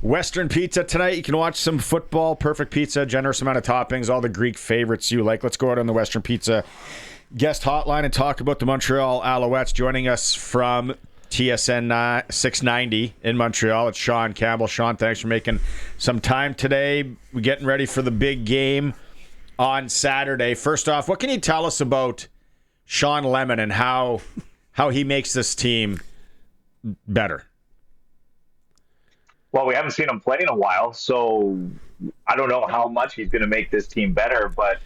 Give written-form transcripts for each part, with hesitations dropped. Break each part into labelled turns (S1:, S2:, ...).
S1: Western Pizza tonight. You can watch some football. Perfect pizza, generous amount of toppings, all the Greek favorites you like. Let's go out on the Western Pizza guest hotline and talk about the Montreal Alouettes. Joining us from TSN 690 in Montreal, it's Sean Campbell. Sean, thanks for making some time today. We're getting ready for the big game on Saturday. First off, what can you tell us about Shawn Lemon and how he makes this team better?
S2: Well, we haven't seen him play in a while, so I don't know how much he's going to make this team better. But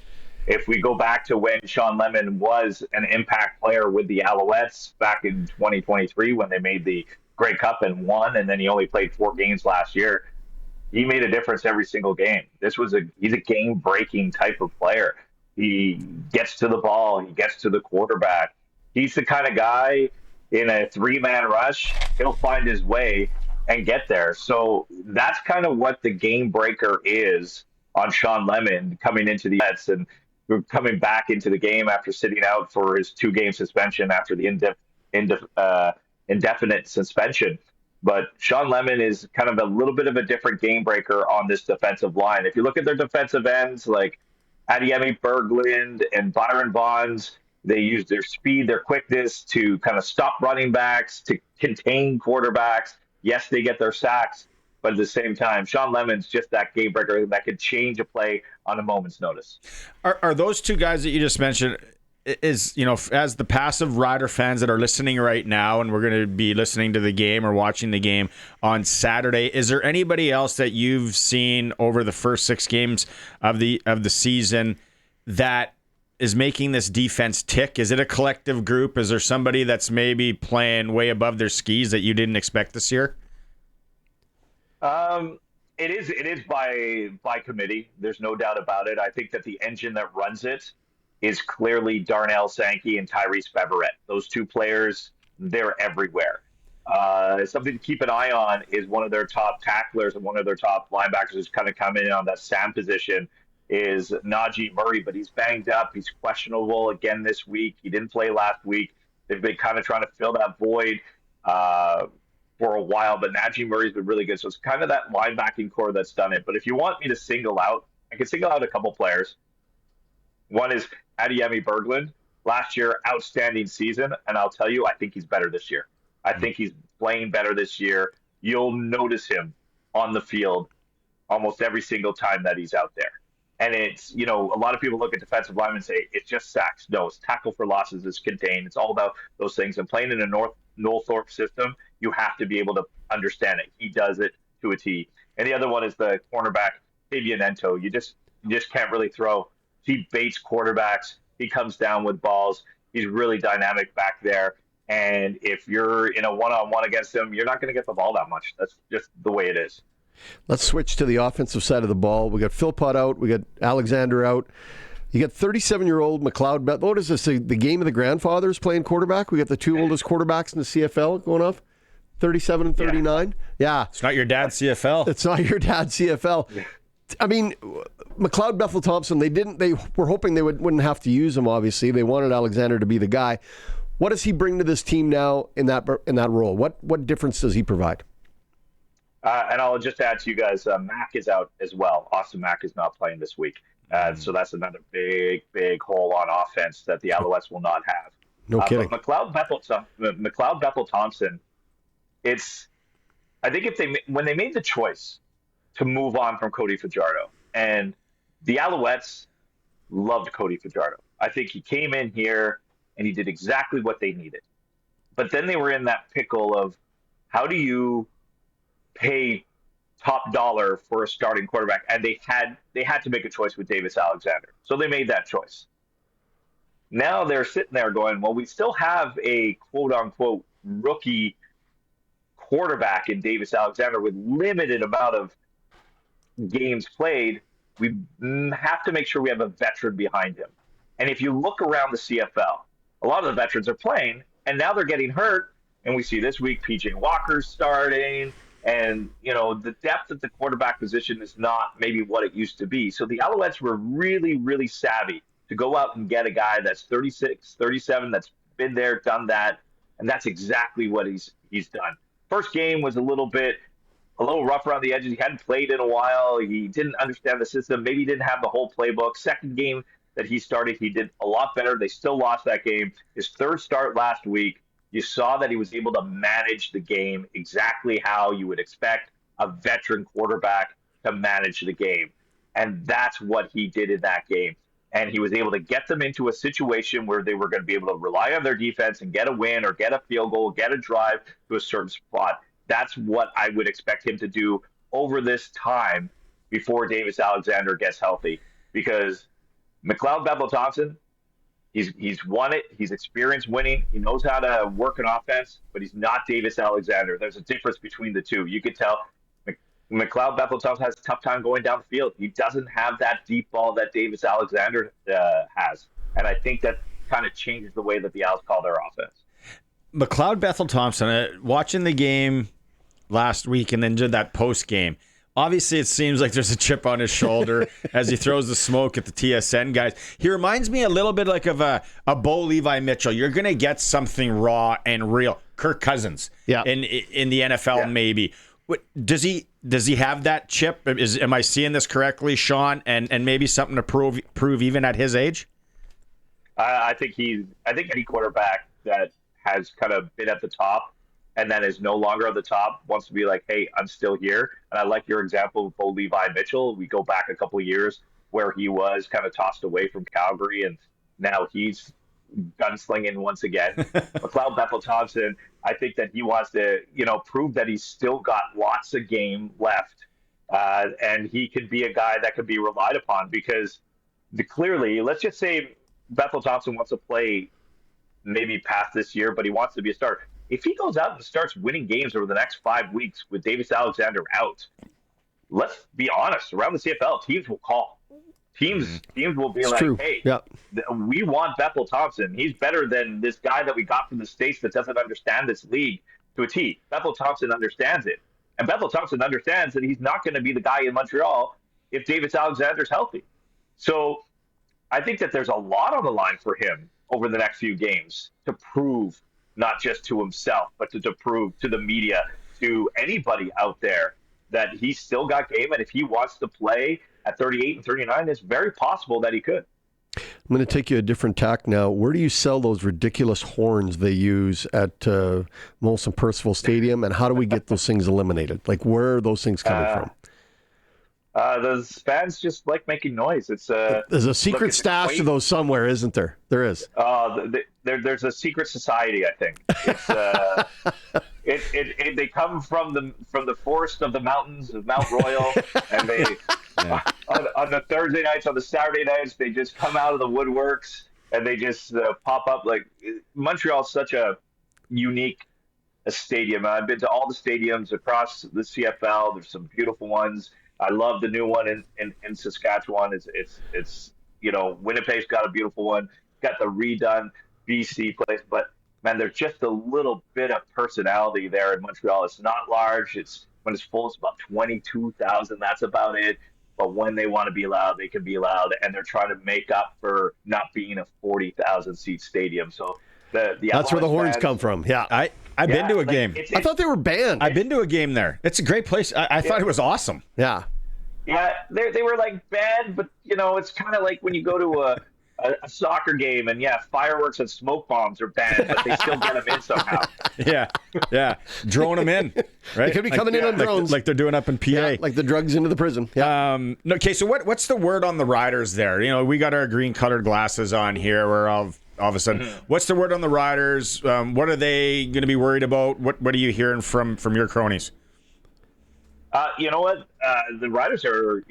S2: if we go back to when Shawn Lemon was an impact player with the Alouettes back in 2023 when they made the Grey Cup and won, and then he only played 4 games last year, he made a difference every single game. He's a game-breaking type of player. He gets to the ball. He gets to the quarterback. He's the kind of guy in a 3-man rush, he'll find his way and get there. So that's kind of what the game breaker is on Shawn Lemon coming into the Mets and coming back into the game after sitting out for his 2-game suspension after the indefinite suspension. But Shawn Lemon is kind of a little bit of a different game breaker on this defensive line. If you look at their defensive ends like Adiemi Berglund and Byron Bonds, they use their speed, their quickness to kind of stop running backs, to contain quarterbacks. Yes, they get their sacks, but at the same time, Shawn Lemon's just that game breaker that could change a play on a moment's notice.
S1: Are those two guys that you just mentioned, as the passive Rider fans that are listening right now, and we're going to be listening to the game or watching the game on Saturday, is there anybody else that you've seen over the first 6 games of the season that is making this defense tick? Is it a collective group? Is there somebody that's maybe playing way above their skis that you didn't expect this year?
S2: It is by committee. There's no doubt about it. I think that the engine that runs it is clearly Darnell Sankey and Tyrese Beverett. Those 2 players, they're everywhere. Something to keep an eye on is one of their top tacklers and one of their top linebackers who's kind of coming in on that Sam position is Najee Murray, but he's banged up. He's questionable again this week. He didn't play last week. They've been kind of trying to fill that void for a while, but Najee Murray's been really good. So it's kind of that linebacking core that's done it. But if you want me to single out, I can single out a couple players. One is Adiemi Berglund. Last year, outstanding season, and I'll tell you, I think he's better this year. I think he's playing better this year. You'll notice him on the field almost every single time that he's out there. And it's, a lot of people look at defensive linemen and say, it's just sacks. No, it's tackle for losses, it's contained. It's all about those things. And playing in a Noel Thorpe system, you have to be able to understand it. He does it to a T. And the other one is the cornerback, Fabian Ento. You just can't really throw. He baits quarterbacks. He comes down with balls. He's really dynamic back there. And if you're in a one-on-one against him, you're not going to get the ball that much. That's just the way it is.
S3: Let's switch to the offensive side of the ball. We got Philpott out. We got Alexander out. You got 37-year-old McLeod. What is this, the game of the grandfathers playing quarterback? We got the 2 oldest quarterbacks in the CFL going off, 37 and 39. Yeah.
S1: It's not your dad's CFL.
S3: It's not your dad's CFL. Yeah. I mean, McLeod Bethel Thompson, they were hoping they wouldn't have to use him, obviously. They wanted Alexander to be the guy. What does he bring to this team now in that role? What difference does he provide?
S2: And I'll just add to you guys, Mack is out as well. Austin Mack is not playing this week. So that's another big hole on offense that the Alouettes will not have.
S3: No kidding.
S2: But McLeod Bethel Thompson, I think when they made the choice to move on from Cody Fajardo, and the Alouettes loved Cody Fajardo. I think he came in here and he did exactly what they needed. But then they were in that pickle of how do you pay top dollar for a starting quarterback, and they had to make a choice with Davis Alexander. So they made that choice. Now they're sitting there going, well, we still have a quote-unquote rookie quarterback in Davis Alexander with limited amount of games played. We have to make sure we have a veteran behind him. And if you look around the CFL, a lot of the veterans are playing, and now they're getting hurt. And we see this week PJ Walker's starting. And, the depth at the quarterback position is not maybe what it used to be. So the Alouettes were really, really savvy to go out and get a guy that's 36, 37, that's been there, done that. And that's exactly what he's done. First game was a little bit a little rough around the edges. He hadn't played in a while. He didn't understand the system. Maybe he didn't have the whole playbook. Second game that he started, he did a lot better. They still lost that game. His third start last week, you saw that he was able to manage the game exactly how you would expect a veteran quarterback to manage the game. And that's what he did in that game. And he was able to get them into a situation where they were going to be able to rely on their defense and get a win or get a field goal, get a drive to a certain spot. That's what I would expect him to do over this time before Davis Alexander gets healthy. Because McLeod Bethel-Thompson, he's won it. He's experienced winning. He knows how to work an offense, but he's not Davis Alexander. There's a difference between the two. You could tell McLeod Bethel-Thompson has a tough time going down the field. He doesn't have that deep ball that Davis Alexander has. And I think that kind of changes the way that the Owls call their offense.
S1: McLeod Bethel-Thompson, watching the game last week and then did that post game. Obviously, it seems like there's a chip on his shoulder as he throws the smoke at the TSN guys. He reminds me a little bit like of a Bo Levi Mitchell. You're going to get something raw and real. Kirk Cousins in the NFL, maybe. Does he have that chip? Am I seeing this correctly, Sean? And maybe something to prove even at his age?
S2: I think any quarterback that has kind of been at the top and then is no longer at the top wants to be like, hey, I'm still here. And I like your example of Bo Levi Mitchell. We go back a couple of years where he was kind of tossed away from Calgary, and now he's gunslinging once again. McLeod Bethel-Thompson, I think that he wants to, prove that he's still got lots of game left, and he could be a guy that could be relied upon because clearly, let's just say Bethel-Thompson wants to play maybe past this year, but he wants to be a starter. If he goes out and starts winning games over the next 5 weeks with Davis Alexander out, let's be honest, around the CFL, teams will call. Teams will be like, hey, we want Bethel-Thompson. He's better than this guy that we got from the States that doesn't understand this league to a T. Bethel-Thompson understands it. And Bethel-Thompson understands that he's not going to be the guy in Montreal if Davis Alexander's healthy. So I think that there's a lot on the line for him over the next few games to prove not just to himself, but to prove to the media, to anybody out there, that he's still got game. And if he wants to play at 38 and 39, it's very possible that he could.
S3: I'm going to take you a different tack now. Where do you sell those ridiculous horns they use at Molson Percival Stadium, and how do we get those things eliminated? Like, where are those things coming from?
S2: Those fans just like making noise.
S3: There's a secret stash of those somewhere, isn't there? There is.
S2: There's a secret society, I think. It's, they come from the forest of the mountains of Mount Royal, and they on the Thursday nights, on the Saturday nights, they just come out of the woodworks and they just pop up. Like, Montreal's such a unique stadium. I've been to all the stadiums across the CFL. There's some beautiful ones. I love the new one in Saskatchewan. It's Winnipeg's got a beautiful one. Got the redone BC place, but man, there's just a little bit of personality there in Montreal. It's not large. When it's full, it's about 22,000. That's about it. But when they want to be loud, they can be loud, and they're trying to make up for not being a 40,000 seat stadium. So
S3: that's where the horns come from. Yeah,
S1: I've been to a game.
S3: I thought they were banned.
S1: I've been to a game there. It's a great place. I thought it was awesome.
S3: Yeah.
S2: Yeah, they were like banned, but it's kind of like when you go to a soccer game and fireworks and smoke bombs are banned, but they still get them in somehow.
S1: Yeah, drone them in. Right?
S3: They could be coming in on drones,
S1: like they're doing up in PA,
S3: like the drugs into the prison. Yeah.
S1: Okay, so what's the word on the Riders there? We got our green colored glasses on here. We're all of a sudden. What's the word on the Riders? What are they going to be worried about? What are you hearing from your cronies?
S2: You know what? The Riders are,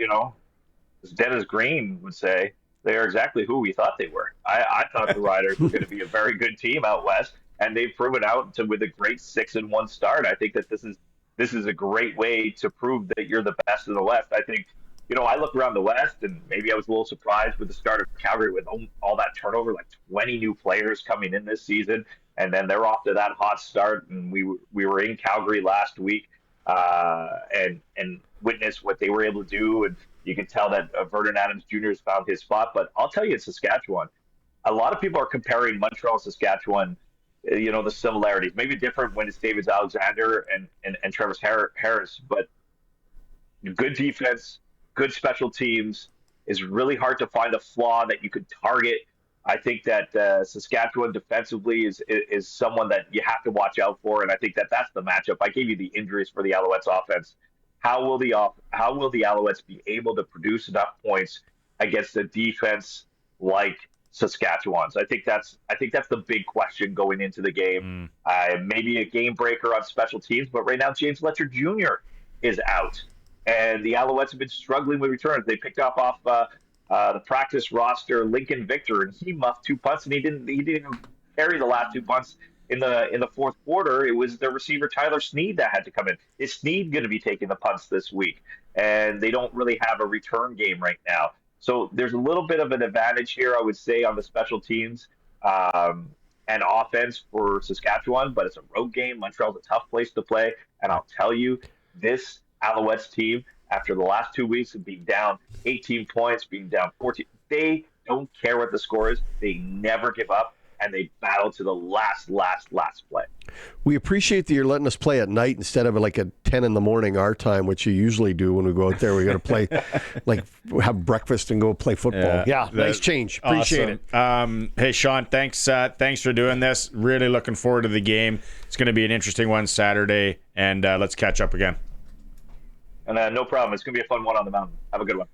S2: as dead as green would say. They are exactly who we thought they were. I thought the Riders were going to be a very good team out west, and they've proven out with a great 6-1 start. I think that this is a great way to prove that you're the best in the West. I think, I look around the West, and maybe I was a little surprised with the start of Calgary with all that turnover, like 20 new players coming in this season, and then they're off to that hot start. And we were in Calgary last week and witnessed what they were able to do, and you can tell that Vernon Adams Jr. has found his spot. But I'll tell you, in Saskatchewan, a lot of people are comparing Montreal and Saskatchewan, the similarities. Maybe different when it's David Alexander and Travis Harris. But good defense, good special teams. It's really hard to find a flaw that you could target. I think that Saskatchewan defensively is someone that you have to watch out for, and I think that that's the matchup. I gave you the injuries for the Alouettes offense. How will the Alouettes be able to produce enough points against a defense like Saskatchewan's? I think that's the big question going into the game. Maybe a game breaker on special teams, but right now James Letcher Jr. is out, and the Alouettes have been struggling with returns. They picked off the practice roster Lincoln Victor, and he muffed 2 punts, and he didn't even carry the last 2 punts in the fourth quarter. It was the receiver Tyler Sneed that had to come in. Is Sneed going to be taking the punts this week? And they don't really have a return game right now. So there's a little bit of an advantage here, I would say, on the special teams and offense for Saskatchewan, but it's a road game. Montreal's a tough place to play. And I'll tell you, this Alouettes team, after the last 2 weeks of being down 18 points, being down 14, they don't care what the score is. They never give up, and they battle to the last play.
S3: We appreciate that you're letting us play at night instead of like at 10 in the morning our time, which you usually do when we go out there. We got to play, like have breakfast and go play football. Yeah, nice change. Appreciate
S1: it. Hey, Sean, thanks for doing this. Really looking forward to the game. It's going to be an interesting one Saturday, and let's catch up again.
S2: And no problem. It's going to be a fun one on the mountain. Have a good one.